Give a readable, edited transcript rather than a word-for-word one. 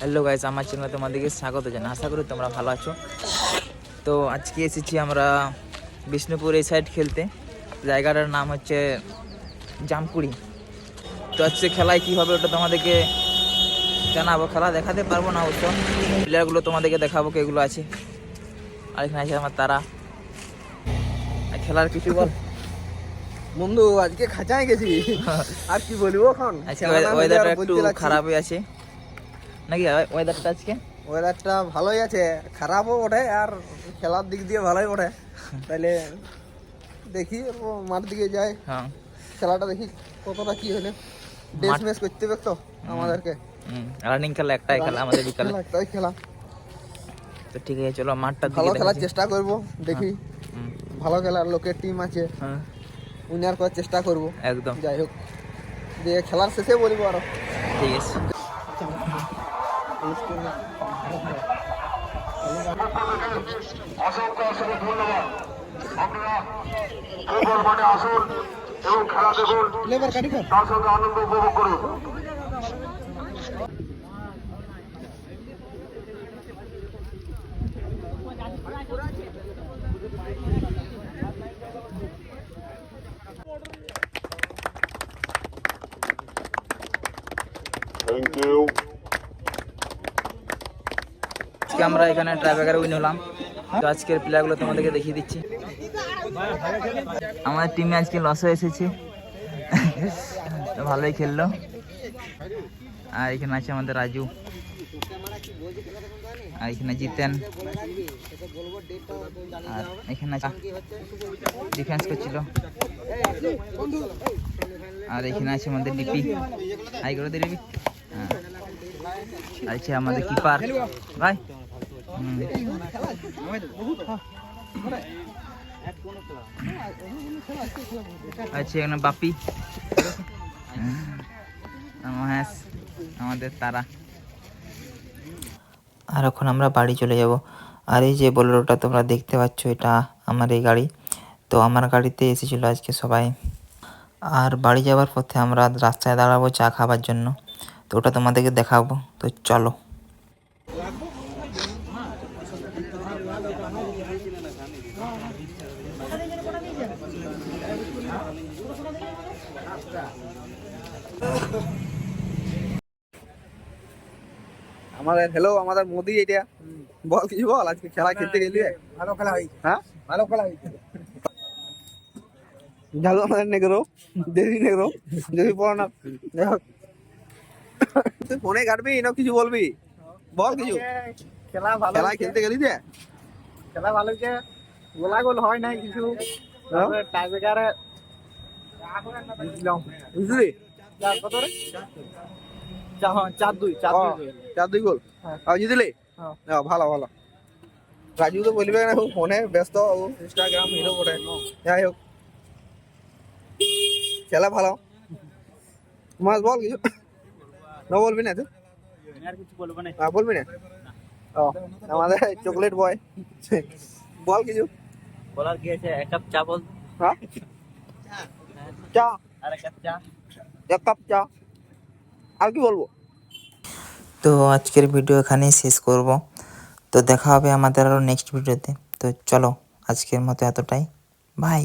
Hello guys, আমার চ্যানেলে তোমাদেরকে স্বাগত জানাই। আশা করি তোমরা ভালো আছো। তো আজকে এসেছি আমরা বিষ্ণুপুর এই সাইড খেলতে। জায়গাটার নাম হচ্ছে জামকুড়ি। তো আজকে খেলায় কী হবে ওটা তোমাদেরকে জানাবো। খেলা দেখাতে পারবো না অবশ্য, প্লেয়ারগুলো তোমাদেরকে দেখাবো কেগুলো আছে। আর এখানে আছে আমার তারা। আর খেলার কিছু বল বন্ধু, আজকে খাঁচায় গেছি আর কি বলবো। এখন আজকে ওয়েদারটা একটু খারাপই আছে নাকি? ওয়েদারটা আজকে ওয়েদারটা ভালোই আছে, খারাপও ওঠে আর খেলার দিক দিয়ে ভালোই ওঠে। তাহলে দেখি মাঠ দিকে যাই, হ্যাঁ খেলাটা দেখি কতটা কি হলে। ড্রেস ম্যাচ করতে হবে তো আমাদেরকে। রানিং খেলা একটাই খেলা আমাদের বিকালে, একটাই খেলা। তো ঠিক আছে চলো মাঠটা ভালো খেলার চেষ্টা করব। দেখি ভালো খেলার লোকের টিম আছে, হ্যাঁ উইনার করার চেষ্টা করব একদম। যাই হোক, দিয়ে খেলার শেষে বলবো আরো। ঠিক আছে অসংখ্য অসংখ্য ধন্যবাদ। আপনারা ফুটবল মাঠে আসুন এবং খেলা দেখুন, তার সঙ্গে আনন্দ উপভোগ করুন। Thank you. আজকে আমরা এখানে ট্রাইব্রেকারে উইন হলাম। তো আজকের প্লেয়ারগুলো তোমাদেরকে দেখিয়ে দিচ্ছি। আমাদের টিমে আজকে লস হয়ে এসেছে, তো ভালোই খেললো। আর এখানে আছে আমাদের রাজু, আর এখানে জিতেন, আর এখানে ডিফেন্স করছিল, আর এখানে আছে আমাদের ডিপি। হাই করে দিবি। হ্যাঁ, আর আছে আমাদের কিপার ভাই। আছে এখানে বাপি, মহেশ, আমাদের তারা। আর এখন আমরা বাড়ি চলে যাব। আর এই যে বোলেরোটা তোমরা দেখতে পাচ্ছ, এটা আমার এই গাড়ি। তো আমার গাড়িতে এসেছিলো আজকে সবাই। আর বাড়ি যাওয়ার পথে আমরা রাস্তায় দাঁড়াবো চা খাবার জন্য, তো ওটা তোমাদেরকে দেখাবো। তো চলো। আমাদের মোদি, এটা বল কিছু বল। আজকে খেলা খেলতে গেলি? ভালো খেলা হয়েছে। হ্যাঁ, ভালো খেলা হয়েছে। ঝালু আমাদের নেগরো, দেরি নেগরো যদি পড়ো না। তুই ফোনে কাটবি না কিছু বলবি? বল কিছু। খেলা ভালো, খেলা খেলতে গেলি যে খেলা ভালো হয়েছে। গোলা গোল হয় নাই কিছু, টাইব্রেকারে বুঝলি? কত রে? 4-2 গোল জিতলি। ভালো ভালো। রাজু তো বলবে না, ফোনে ব্যস্ত, ইনস্টাগ্রাম হিরো বটে। যাই হোক, খেলা ভালো। মাস বল কিছু না, বলবি না তুই? বলবি না? ও, আমাদের চকলেট বয় বল কিছু বলার কি আছে? এক কাপ চা বল। হ্যাঁ, চা আর এক কাপ চা, এক কাপ চা। আর কি বলবো? তো আজকের ভিডিও এখানেই শেষ করব। তো দেখা হবে আমাদের আরও নেক্সট ভিডিওতে। তো চলো, আজকের মতো এতটাই। বাই।